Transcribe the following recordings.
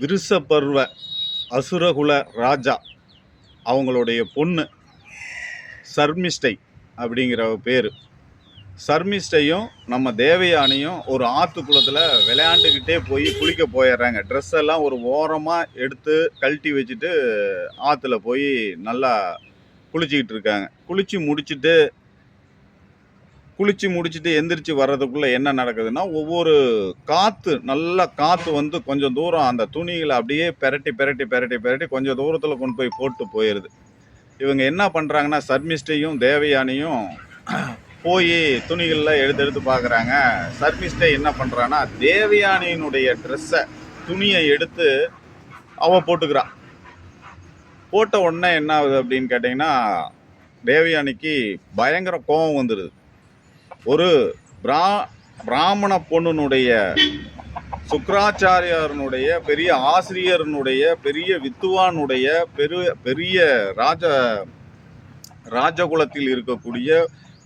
விருசபர்வ அசுரகுல ராஜா அவங்களுடைய பொண்ணு சர்மிஷ்டை அப்படிங்கிற பேர். சர்மிஷ்டையும் நம்ம தேவயானியும் ஒரு ஆற்றுக்குளத்தில் விளையாண்டுக்கிட்டே போய் குளிக்க போயிடுறாங்க. ட்ரெஸ் எல்லாம் ஒரு ஓரமாக எடுத்து கழட்டி வச்சுட்டு ஆற்றுல போய் நல்லா குளிச்சிக்கிட்டு இருக்காங்க. குளிச்சு முடிச்சுட்டு எந்திரிச்சு வர்றதுக்குள்ள என்ன நடக்குதுன்னா, ஒவ்வொரு நல்ல காற்று வந்து கொஞ்சம் தூரம் அந்த துணிகளை அப்படியே பெரட்டி பெரட்டி பெரட்டி பெரட்டி கொஞ்சம் தூரத்தில் கொண்டு போய் போட்டு போயிடுது. இவங்க என்ன பண்ணுறாங்கன்னா, சர்மிஷ்டையும் தேவயானியும் போய் துணிகளில் எடுத்து எடுத்து பார்க்குறாங்க. சர்மிஷ்டை என்ன பண்ணுறான்னா, தேவயானியினுடைய ட்ரெஸ்ஸை துணியை எடுத்து அவள் போட்டுக்கிறான். போட்ட உடனே என்ன ஆகுது அப்படின்னு கேட்டிங்கன்னா, தேவயானிக்கு பயங்கர கோபம் வந்துடுது. ஒரு பிராமண பொண்ணுனுடைய சுக்கராச்சாரியாரனுடைய பெரிய ஆசிரியரனுடைய பெரிய வித்துவானுடைய பெரிய ராஜகுலத்தில் இருக்கக்கூடிய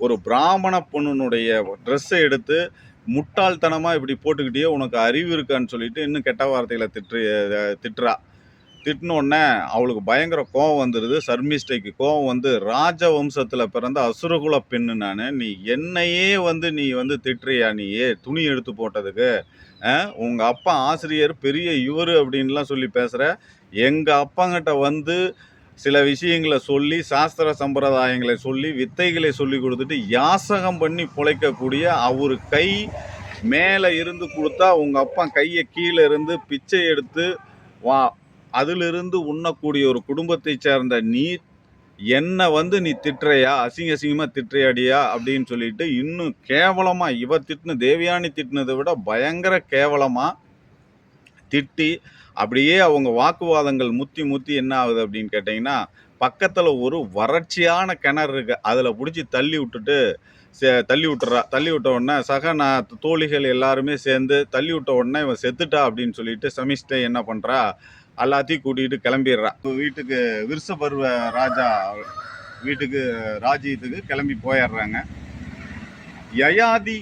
ஒரு பிராமண பொண்ணுனுடைய ட்ரெஸ்ஸை எடுத்து முட்டாள்தனமாக இப்படி போட்டுக்கிட்டே உனக்கு அறிவு இருக்கான்னு சொல்லிட்டு இன்னும் கெட்ட வார்த்தைகளை திட்டுறா. திட்டினோடனே அவளுக்கு பயங்கர கோபம் வந்துடுது. சர்மிஷ்டைக்கு கோபம் வந்து, ராஜவம்சத்தில் பிறந்த அசுரகுல பெண்ணு நான், நீ என்னையே நீ திட்டுறியா? நீயே துணி எடுத்து போட்டதுக்கு உங்கள் அப்பா ஆசிரியர் பெரிய இவர் அப்படின்லாம் சொல்லி பேசுகிற. எங்கள் அப்பாங்கிட்ட சில விஷயங்களை சொல்லி சாஸ்திர சம்பிரதாயங்களை சொல்லி வித்தைகளை சொல்லி கொடுத்துட்டு யாசகம் பண்ணி பிழைக்கக்கூடிய அவர் கை மேலே இருந்து கொடுத்தா உங்கள் அப்பா கையை கீழே இருந்து பிச்சை எடுத்து அதிலிருந்து உண்ணக்கூடிய ஒரு குடும்பத்தை சேர்ந்த நீ என்னை நீ திட்டுறையா, அசிங்கமாக திட்டுறையாடியா அப்படின்னு சொல்லிட்டு இன்னும் கேவலமாக இவ தேவயானி திட்டினதை விட பயங்கர கேவலமாக திட்டி அப்படியே அவங்க வாக்குவாதங்கள் முத்தி என்ன ஆகுது அப்படின்னு கேட்டிங்கன்னா, பக்கத்தில் ஒரு வறட்சியான கிணறு இருக்கு. அதில் பிடிச்சி தள்ளி விட்டுறா. தள்ளி விட்ட உடனே தோழிகள் எல்லாருமே சேர்ந்து தள்ளி விட்ட உடனே இவன் செத்துட்டா அப்படின்னு சொல்லிட்டு சமிஷ்டை என்ன பண்ணுறா, எல்லாத்தையும் கூட்டிகிட்டு கிளம்பிடுறா. வீட்டுக்கு விருசபர்வ ராஜா வீட்டுக்கு ராஜ்யத்துக்கு கிளம்பி போயிடுறாங்க. யயாதி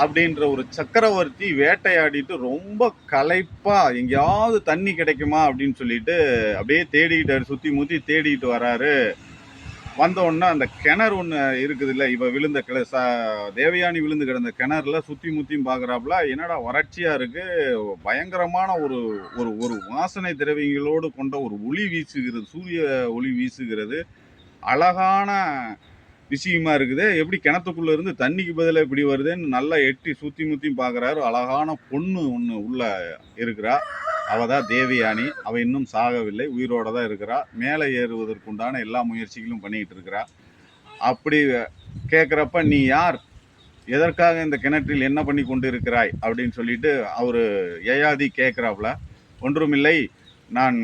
அப்படின்ற ஒரு சக்கரவர்த்தி வேட்டையாடிட்டு ரொம்ப களைப்பா எங்கேயாவது தண்ணி கிடைக்குமா அப்படின்னு சொல்லிட்டு அப்படியே தேடிக்கிட்டாரு. சுற்றி முற்றி தேடிக்கிட்டு வராரு. வந்த உடனே அந்த கிணறு ஒன்று இருக்குது இல்லை, இவ விழுந்த தேவயானி விழுந்து கிடந்த கிணறுல சுற்றி முற்றியும் பார்க்குறாப்புல. என்னடா வறட்சியாக இருக்குது, பயங்கரமான ஒரு ஒரு ஒரு வாசனை திரவியங்களோடு கொண்ட ஒரு ஒளி வீசுகிறது, சூரிய ஒளி வீசுகிறது, அழகான விஷயமா இருக்குது. எப்படி கிணத்துக்குள்ளே இருந்து தண்ணிக்கு பதிலாக இப்படி வருதுன்னு நல்லா எட்டி சுற்றி முற்றியும் பார்க்குறாரு. அழகான பொண்ணு ஒன்று உள்ள இருக்கிறா. அவள் தான் தேவயானி. அவள் இன்னும் சாகவில்லை, உயிரோட தான் இருக்கிறா. மேலே ஏறுவதற்குண்டான எல்லா முயற்சிகளும் பண்ணிக்கிட்டு இருக்கிறா. அப்படி கேட்குறப்ப, நீ யார், எதற்காக இந்த கிணற்றில் என்ன பண்ணி கொண்டு இருக்கிறாய் அப்படின்னு சொல்லிட்டு அவர் யயாதி கேட்குறாப்புல. ஒன்றுமில்லை, நான்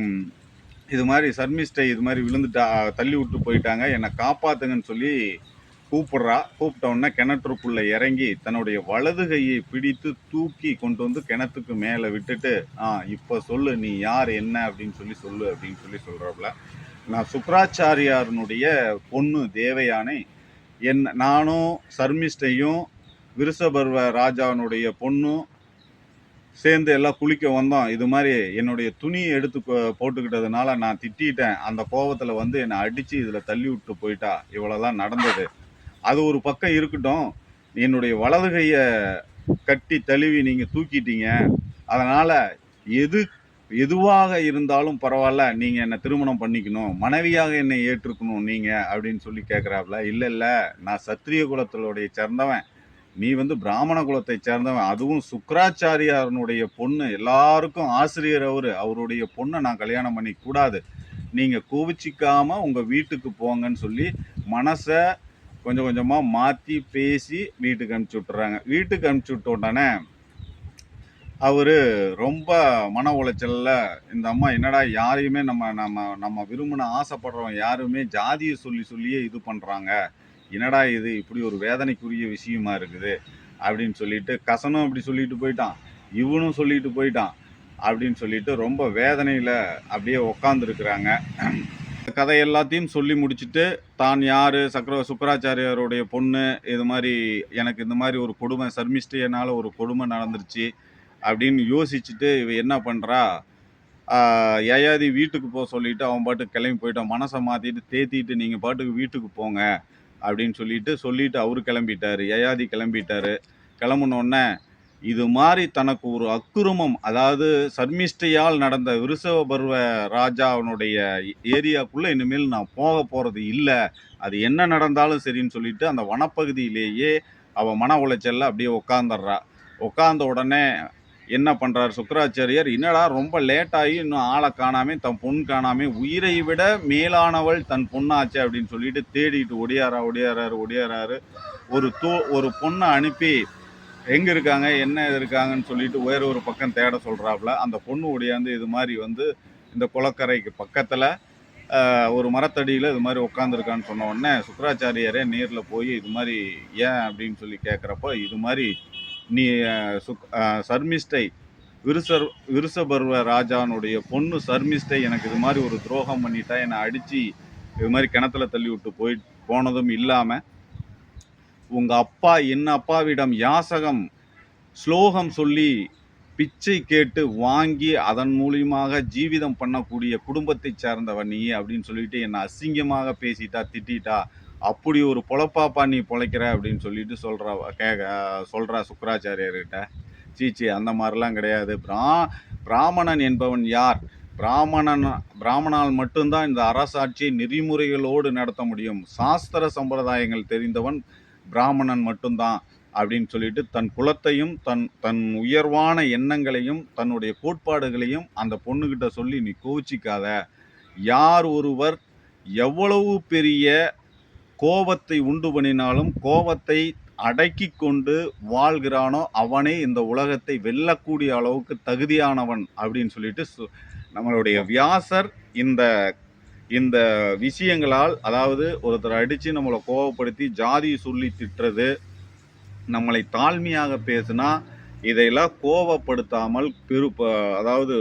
இது மாதிரி சர்மிஷ்டை இது மாதிரி விழுந்துட்டா, தள்ளி விட்டு போயிட்டாங்க, என்னை காப்பாற்றுங்கன்னு சொல்லி கூப்பிட்ட உடனே கிணற்றுக்குள்ளே இறங்கி தன்னுடைய வலது கையை பிடித்து தூக்கி கொண்டு கிணத்துக்கு மேலே விட்டுட்டு, இப்போ சொல்லு, நீ யார், என்ன அப்படின்னு சொல்லு அப்படின்னு சொல்கிறாப்புல. நான் சுக்கராச்சாரியாரனுடைய பொண்ணு தேவயானை. நானும் சர்மிஷ்டையும் விருசபர்வ ராஜாவினுடைய பொண்ணும் சேர்ந்து எல்லாம் குளிக்க வந்தோம். இது மாதிரி என்னுடைய துணியை எடுத்து போட்டுக்கிட்டதுனால நான் திட்டேன். அந்த கோபத்தில் என்னை அடித்து இதில் தள்ளி விட்டு போயிட்டா. இவ்வளோதான் நடந்தது. அது ஒரு பக்கம் இருக்கட்டும், என்னுடைய வலது கையை கட்டி தழுவி நீங்கள் தூக்கிட்டீங்க. அதனால் எதுவாக இருந்தாலும் பரவாயில்ல, நீங்கள் என்னை திருமணம் பண்ணிக்கணும், மனைவியாக என்னை ஏற்றுக்கணும் நீங்கள் அப்படின்னு சொல்லி கேட்குறாப்புல. இல்லை, நான் சத்திரிய குலத்தினுடைய சேர்ந்தவன், நீ பிராமண குலத்தை சேர்ந்தவன், அதுவும் சுக்கராச்சாரியாரனுடைய பொண்ணு, எல்லாருக்கும் ஆசிரியர் அவருடைய பொண்ணை நான் கல்யாணம் பண்ணிக்க கூடாது, நீங்கள் கோவிச்சிக்காமல் உங்கள் வீட்டுக்கு போங்கன்னு சொல்லி மனசை கொஞ்சம் கொஞ்சமாக மாற்றி பேசி வீட்டுக்கு அனுப்பிச்சி விட்டுறாங்க. வீட்டுக்கு அனுப்பிச்சி விட்ட உடனே அவர் ரொம்ப மன உளைச்சலில், இந்த அம்மா என்னடா யாரையுமே நம்ம விரும்பின ஆசைப்படுறவங்க யாருமே ஜாதியை சொல்லியே இது பண்ணுறாங்க, என்னடா இது இப்படி ஒரு வேதனைக்குரிய விஷயமா இருக்குது அப்படின்னு சொல்லிட்டு, கசனும் அப்படி சொல்லிட்டு போயிட்டான், இவனும் சொல்லிட்டு போயிட்டான் அப்படின்னு சொல்லிட்டு ரொம்ப வேதனையில் அப்படியே உக்காந்துருக்குறாங்க. கதை எல்லாத்தையும் சொல்லி முடிச்சுட்டு, தான் யார், சுக்கராச்சாரியாருடைய பொண்ணு, இது மாதிரி எனக்கு இந்த மாதிரி ஒரு கொடுமை, சர்மிஷ்டையினால் ஒரு கொடுமை நடந்துருச்சு அப்படின்னு யோசிச்சுட்டு இவ என்ன பண்ணுறா, யயாதி வீட்டுக்கு போக சொல்லிட்டு அவன் பாட்டுக்கு கிளம்பி போயிட்டான். மனசை மாற்றிட்டு தேத்திட்டு நீங்கள் பாட்டுக்கு வீட்டுக்கு போங்க அப்படின்னு சொல்லிட்டு அவரு கிளம்பிட்டாரு. யயாதி கிளம்பிட்டாரு. கிளம்புனோடனே இது மாதிரி தனக்கு ஒரு அக்குறுமம், அதாவது சர்மிஷ்டையால் நடந்த விருஷபர்வ ராஜாவினுடைய ஏரியாக்குள்ள இனிமேல் நான் போக போறது இல்லை, அது என்ன நடந்தாலும் சரின்னு சொல்லிட்டு அந்த வனப்பகுதியிலேயே அவ மன உளைச்சல்ல அப்படியே உட்காந்துடுறா. உட்கார்ந்த உடனே என்ன பண்றாரு சுக்கிராச்சாரியார், என்னடா ரொம்ப லேட் ஆகி இன்னும் ஆளை காணாமே, தன் பொண்ணு காணாமே, உயிரை விட மேலானவள் தன் பொண்ணாச்சு அப்படின்னு சொல்லிட்டு தேடிட்டு ஒடியாராரு. ஒரு பொண்ணை அனுப்பி எங்க இருக்காங்க என்ன இருக்காங்கன்னு சொல்லிட்டு வேற ஒரு பக்கம் தேட சொல்றாப்புல. அந்த பொண்ணு ஒடியாந்து இது மாதிரி வந்து இந்த குளக்கரைக்கு பக்கத்துல ஒரு மரத்தடியில இது மாதிரி உட்காந்துருக்கான்னு சொன்ன உடனே சுக்கிராச்சாரியாரே நேர்ல போய் இது மாதிரி ஏன் அப்படின்னு சொல்லி கேட்குறப்ப, இது மாதிரி நீ சர்மிஷ்டை விருஷபர்வ ராஜானுடைய பொண்ணு சர்மிஷ்டை எனக்கு இது மாதிரி ஒரு துரோகம் பண்ணிட்டா, என்னை அடிச்சு இது மாதிரி கிணத்துல தள்ளி விட்டு போனதும் இல்லாம உங்க அப்பா என் அப்பாவிடம் யாசகம் ஸ்லோகம் சொல்லி பிச்சை கேட்டு வாங்கி அதன் மூலியமாக ஜீவிதம் பண்ணக்கூடிய குடும்பத்தை சார்ந்தவன் நீ அப்படின்னு சொல்லிட்டு என்னை அசிங்கமாக பேசிட்டா, திட்டா, அப்படி ஒரு பொழப்பாப்பா நீ பொழைக்கிற அப்படின்னு சொல்லிட்டு சொல்றா சுக்கிராச்சாரியர்கிட்ட. சீச்சி, அந்த மாதிரிலாம் கிடையாது. பிராமணன் என்பவன் யார்? பிராமணால் மட்டும்தான் இந்த அரசாட்சியை நெறிமுறைகளோடு நடத்த முடியும். சாஸ்திர சம்பிரதாயங்கள் தெரிந்தவன் பிராமணன் மட்டும்தான் அப்படின்னு சொல்லிட்டு தன் குலத்தையும் தன் உயர்வான எண்ணங்களையும் தன்னுடைய கோட்பாடுகளையும் அந்த பொண்ணுகிட்ட சொல்லி, நீ கோவிச்சிக்காத, யார் ஒருவர் எவ்வளவு பெரிய கோபத்தை உண்டு பண்ணினாலும் கோபத்தை அடக்கி கொண்டு வாழ்கிறானோ அவனே இந்த உலகத்தை வெல்லக்கூடிய அளவுக்கு தகுதியானவன் அப்படின்னு சொல்லிட்டு நம்மளுடைய வியாசர் இந்த இந்த விஷயங்களால், அதாவது ஒருத்தர் அடித்து நம்மளை கோபப்படுத்தி ஜாதி சொல்லி திட்டுறது, நம்மளை தாழ்மையாக பேசுனா இதையெல்லாம் கோபப்படுத்தாமல் அதாவது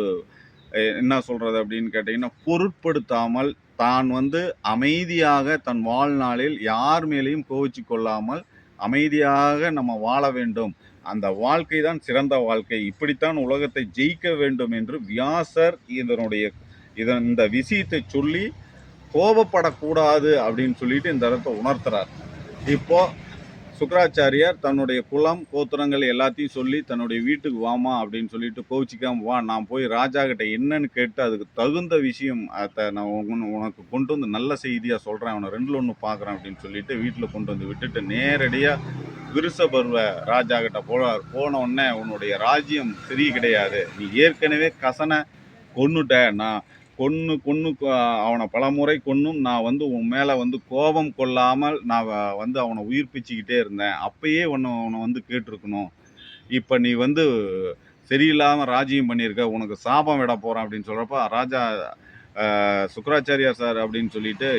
என்ன சொல்கிறது அப்படின்னு கேட்டிங்கன்னா, பொருட்படுத்தாமல் தான் வந்து அமைதியாக தன் வாழ்நாளில் யார் மேலேயும் கோவிச்சு கொள்ளாமல் அமைதியாக நம்ம வாழ வேண்டும். அந்த வாழ்க்கை தான் சிறந்த வாழ்க்கை. இப்படித்தான் உலகத்தை ஜெயிக்க வேண்டும் என்று வியாசர் இந்த விஷயத்தை சொல்லி கோபப்படக்கூடாது அப்படின்னு சொல்லிட்டு இந்த இடத்த உணர்த்துறார். இப்போ சுக்கிராச்சாரியார் தன்னுடைய குலம் கோத்திரங்கள் எல்லாத்தையும் சொல்லி தன்னுடைய வீட்டுக்கு வாமா அப்படின்னு சொல்லிட்டு, கோவிச்சிக்காம வா, நான் போய் ராஜா கிட்ட என்னன்னு கேட்டு அதுக்கு தகுந்த விஷயம் நான் உனக்கு கொண்டு வந்து நல்ல செய்தியாக சொல்கிறேன், அவனை 2ல் 1 பார்க்குறேன் அப்படின்னு சொல்லிட்டு வீட்டில் கொண்டு வந்து விட்டுட்டு நேரடியாக விருஷபர்வ ராஜா கிட்ட போன உடனே, உன்னுடைய ராஜ்யம் சரி கிடையாது, நீ ஏற்கனவே கசனை கொன்னுட்ட, நான் கொன்னு அவனை பலமுறை கொன்னும் நான் வந்து உன் மேலே வந்து கோபம் கொள்ளாமல் நான் வந்து அவனை உயிர்ப்பிச்சுக்கிட்டே இருந்தேன். அப்பயே உன்னை வந்து கேட்டிருக்கணும். இப்போ நீ வந்து சரியில்லாமல் ராஜ்யம் பண்ணியிருக்க, உனக்கு சாபம் விட போகிறேன் அப்படின்னு சொல்கிறப்ப, ராஜா சுக்கிராச்சாரியார் சார் அப்படின்னு சொல்லிட்டு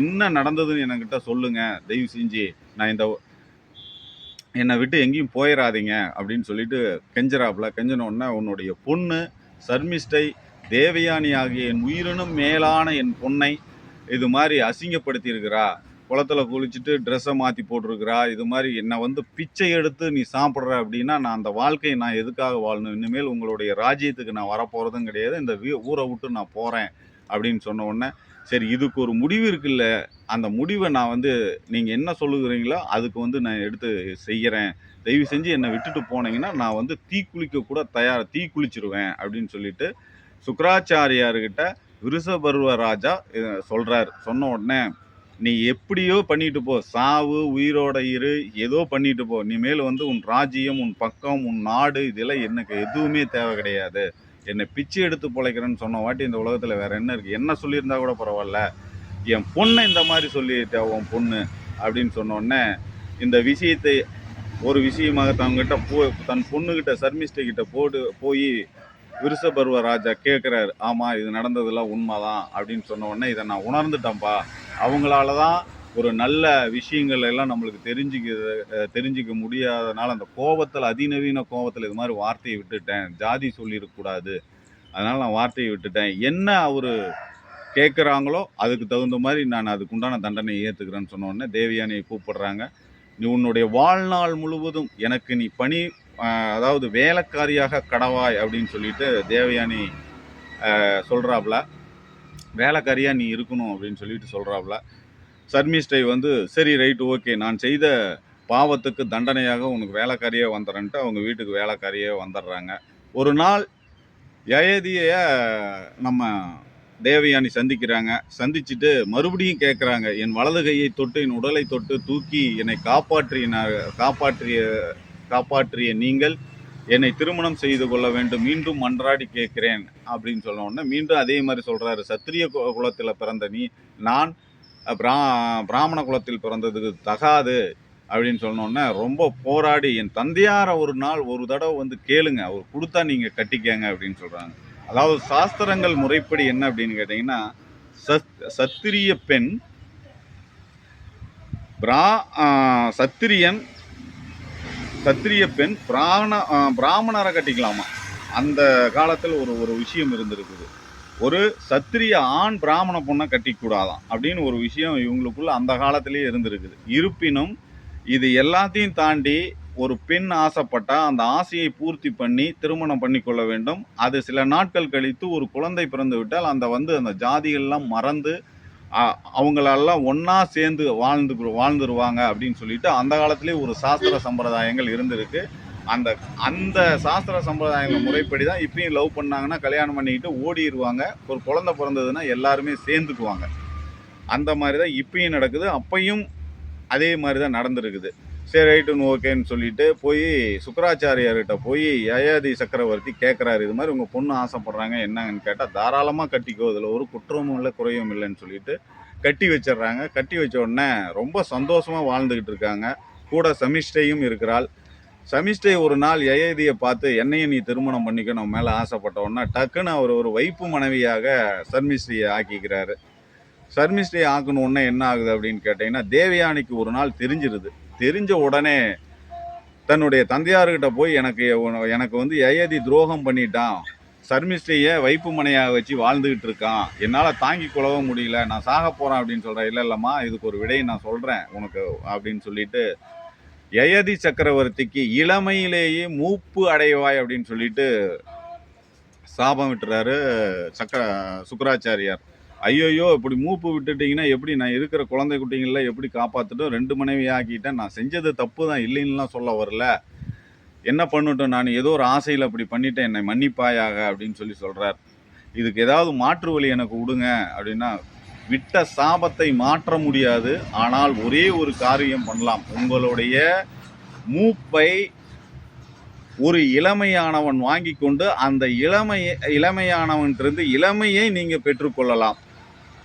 என்ன நடந்ததுன்னு என்கிட்ட சொல்லுங்க, தயவு செஞ்சு, நான் என்னை விட்டு எங்கேயும் போயிடாதீங்க அப்படின்னு சொல்லிட்டு கெஞ்சராப்புல. கெஞ்சின உடனே, உன்னுடைய பொண்ணு சர்மிஷ்டை தேவயானி ஆகிய என் உயிரினும் மேலான என் பொண்ணை இது மாதிரி அசிங்கப்படுத்தி இருக்கிறா, குளத்துல குளிச்சுட்டு ட்ரெஸ்ஸை மாற்றி போட்டிருக்கிறா, இது மாதிரி என்னை வந்து பிச்சை எடுத்து நீ சாப்பிட்ற அப்படின்னா நான் அந்த வாழ்க்கையை நான் எதுக்காக வாழணும்? இனிமேல் உங்களுடைய ராஜ்யத்துக்கு நான் வரப்போகிறதும் கிடையாது, இந்த ஊரை விட்டு நான் போகிறேன் அப்படின்னு சொன்ன உடனே, சரி இதுக்கு ஒரு முடிவு இருக்குல்ல, அந்த முடிவை நான் வந்து நீங்கள் என்ன சொல்லுகிறீங்களோ அதுக்கு வந்து நான் எடுத்து செய்கிறேன், தயவு செஞ்சு என்னை விட்டுட்டு போனீங்கன்னா நான் வந்து தீக்குளிக்க கூட தீக்குளிச்சிருவேன் அப்படின்னு சொல்லிட்டு சுக்கிராச்சாரியார்கிட்ட விருஷபர்வ ராஜா சொல்றார். சொன்ன உடனே, நீ எப்படியோ பண்ணிட்டு போ, சாவு உயிரோட இரு, ஏதோ பண்ணிட்டு போ, நீ மேல வந்து உன் ராஜ்யம், உன் பக்கம், உன் நாடு, இதெல்லாம் எனக்கு எதுவுமே தேவை கிடையாது, என்னை பிச்சை எடுத்து பிழைக்கிறேன்னு சொன்ன வாட்டி இந்த உலகத்துல வேற என்ன இருக்கு? என்ன சொல்லியிருந்தா கூட பரவாயில்ல, என் பொண்ணை இந்த மாதிரி சொல்லிட்டா உன் பொண்ணு அப்படின்னு சொன்ன உடனே, இந்த விஷயத்தை ஒரு விஷயமாக தன் பொண்ணுகிட்ட சர்மிஷ்டை கிட்ட போய் விருஷபர்வ ராஜா கேட்குறாரு. ஆமாம், இது நடந்ததெல்லாம் உண்மைதான் அப்படின்னு சொன்ன உடனே, இதை நான் உணர்ந்துட்டேன்ப்பா, அவங்களால தான் ஒரு நல்ல விஷயங்கள் எல்லாம் நம்மளுக்கு தெரிஞ்சிக்க முடியாதனால அந்த கோபத்தில், அதிநவீன கோபத்தில் இது மாதிரி வார்த்தையை விட்டுட்டேன், ஜாதி சொல்லிடக்கூடாது, அதனால் நான் வார்த்தையை விட்டுட்டேன், என்ன அவர் கேட்குறாங்களோ அதுக்கு தகுந்த மாதிரி நான் அதுக்குண்டான தண்டனை ஏற்றுக்கிறேன்னு சொன்ன உடனே தேவயானியை கூப்பிடுறாங்க. நீ உன்னுடைய வாழ்நாள் முழுவதும் எனக்கு நீ அதாவது வேலைக்காரியாக கடவாய் அப்படின்னு சொல்லிட்டு தேவயானி சொல்கிறாப்புல, வேலைக்காரியாக நீ இருக்கணும் அப்படின்னு சொல்லிட்டு சொல்கிறாப்புல. சர்மிஷ்டை வந்து சரி ரைட்டு ஓகே, நான் செய்த பாவத்துக்கு தண்டனையாக உனக்கு வேலைக்காரியே வந்துடுறேன்ட்டு அவங்க வீட்டுக்கு வேலைக்காரியே வந்துடுறாங்க. ஒரு நாள் யயாதியை நம்ம தேவயானி சந்திக்கிறாங்க. சந்திச்சுட்டு மறுபடியும் கேட்குறாங்க, என் வலது கையை தொட்டு என் உடலை தொட்டு தூக்கி என்னை காப்பாற்றிய நீங்கள் என்னை திருமணம் செய்து கொள்ள வேண்டும், மீண்டும் மன்றாடி கேட்கிறேன் அப்படின்னு சொன்ன உடனே மீண்டும் அதே மாதிரி சொல்கிறாரு, சத்திரிய குலத்தில் பிறந்த நான் பிராமண குலத்தில் பிறந்ததுக்கு தகாது அப்படின்னு சொன்னோடனே ரொம்ப போராடி என் தந்தையாரை ஒரு தடவை வந்து கேளுங்க, அவர் கொடுத்தா நீங்கள் கட்டிக்கங்க அப்படின்னு சொல்கிறாங்க. அதாவது சாஸ்திரங்கள் முறைப்படி என்ன அப்படின்னு கேட்டிங்கன்னா, சத்திரிய பெண் சத்திரிய பெண் பிராமணரை கட்டிக்கலாமா. அந்த காலத்தில் ஒரு விஷயம் இருந்திருக்குது. ஒரு சத்திரிய ஆண் பிராமண பொண்ணை கட்டிக்கூடாதான் அப்படின்னு ஒரு விஷயம் இவங்களுக்குள்ள அந்த காலத்திலேயே இருந்திருக்குது. இருப்பினும் இது எல்லாத்தையும் தாண்டி ஒரு பெண் ஆசைப்பட்டா அந்த ஆசையை பூர்த்தி பண்ணி திருமணம் பண்ணி கொள்ள வேண்டும். அது சில நாட்கள் கழித்து ஒரு குழந்தை பிறந்து விட்டால் அந்த ஜாதிகள்லாம் மறந்து அவங்களெல்லாம் ஒன்றா சேர்ந்து வாழ்ந்துருவாங்க அப்படின்னு சொல்லிட்டு அந்த காலத்திலே ஒரு சாஸ்திர சம்பிரதாயங்கள் இருந்திருக்கு. அந்த சாஸ்திர சம்பிரதாயங்கள் முறைப்படி தான் இப்பயும் லவ் பண்ணாங்கன்னா கல்யாணம் பண்ணிக்கிட்டு ஓடிடுவாங்க. ஒரு குழந்தை பிறந்ததுன்னா எல்லாருமே சேர்ந்துக்குவாங்க. அந்த மாதிரி தான் இப்பயும் நடக்குது. அப்பையும் அதே மாதிரி தான் நடந்திருக்குது. சரி ரைட்டுன்னு ஓகேன்னு சொல்லிட்டு போய் சுக்கராச்சாரியார்கிட்ட போய் யயாதி சக்கரவர்த்தி கேட்குறாரு, இது மாதிரி உங்கள் பொண்ணு ஆசைப்படுறாங்க என்னங்கன்னு கேட்டால், தாராளமாக கட்டிக்கோ, இதில் ஒரு குற்றமும் இல்லை குறையும் இல்லைன்னு சொல்லிட்டு கட்டி வச்சிடுறாங்க. கட்டி வச்ச உடனே ரொம்ப சந்தோஷமாக வாழ்ந்துக்கிட்டு இருக்காங்க. கூட சமிஷ்டையும் இருக்கிறாள். சமிஷ்டை ஒரு நாள் யயாதியை பார்த்து என்னையும் நீ திருமணம் பண்ணிக்க நம்ம மேலே ஆசைப்பட்ட உடனே டக்குன்னு அவர் ஒரு வைப்பு மனைவியாக சர்மிஷ்டையை ஆக்கிக்கிறாரு. சர்மிஷ்டையை ஆக்கணும் உடனே என்ன ஆகுது அப்படின்னு கேட்டிங்கன்னா, தேவயானிக்கு ஒரு நாள் தெரிஞ்சிருது. தெரிஞ்ச உடனே தன்னுடைய தந்தையார்கிட்ட போய் எனக்கு வந்து யயாதி துரோகம் பண்ணிட்டான், சர்மிஷ்டையை வைப்பு மனையாக வச்சு வாழ்ந்துக்கிட்டு இருக்கான், என்னால் தாங்கி கொள்ளவும் முடியல, நான் சாக போகிறேன் அப்படின்னு சொல்கிறேன். இல்லைம்மா, இதுக்கு ஒரு விடையை நான் சொல்கிறேன் உனக்கு அப்படின்னு சொல்லிட்டு யயாதி சக்கரவர்த்திக்கு இளமையிலேயே மூப்பு அடைவாய் அப்படின்னு சொல்லிட்டு சாபம் விட்டுறாரு சுக்கராச்சாரியார். ஐயோயோ, இப்படி மூப்பு விட்டுட்டிங்கன்னா எப்படி நான் இருக்கிற குழந்தை குட்டிங்கள எப்படி காப்பாற்றிட்டும், 2 மனைவி ஆக்கிட்டேன், நான் செஞ்சது தப்பு தான், இல்லைன்னுலாம் சொல்ல வரல, என்ன பண்ணட்டும், நான் ஏதோ ஒரு ஆசையில் அப்படி பண்ணிட்டேன், என்னை மன்னிப்பாயாக அப்படின்னு சொல்கிறார். இதுக்கு ஏதாவது மாற்று வழி எனக்கு விடுங்க அப்படின்னா, விட்ட சாபத்தை மாற்ற முடியாது, ஆனால் ஒரே ஒரு காரியம் பண்ணலாம், உங்களுடைய மூப்பை ஒரு இளமையானவன் வாங்கி கொண்டு அந்த இளமையானவன்றிருந்து இளமையை நீங்கள் பெற்றுக்கொள்ளலாம்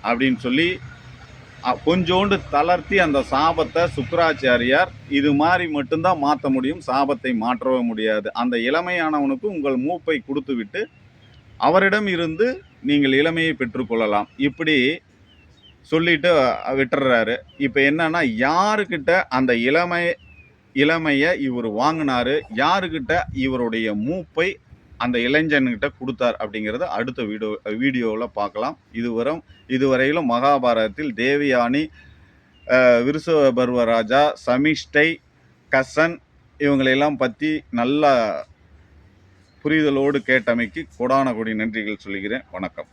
அப்படின்னு சொல்லி கொஞ்சோண்டு தளர்த்தி அந்த சாபத்தை சுக்கராச்சாரியார் இது மாதிரி மட்டும்தான் மாற்ற முடியும், சாபத்தை மாற்றவே முடியாது, அந்த இளமையானவனுக்கு உங்கள் மூப்பை கொடுத்து விட்டு அவரிடம் இருந்து நீங்கள் இளமையை பெற்றுக்கொள்ளலாம் இப்படி சொல்லிட்டு விட்டுறாரு. இப்போ என்னன்னா, யாருக்கிட்ட அந்த இளமையை இவர் வாங்கினாரு, யாருக்கிட்ட இவருடைய மூப்பை அந்த இளைஞன்கிட்ட கொடுத்தார் அப்படிங்கிறத அடுத்த வீடியோவில் பார்க்கலாம். இதுவரையிலும் மகாபாரதத்தில் தேவயானி, விருஷபர்வராஜா, சமிஷ்டை, கசன் இவங்களெல்லாம் பற்றி நல்ல புரிதலோடு கேட்டமைக்கு கோடான கோடி நன்றிகள் சொல்கிறேன். வணக்கம்.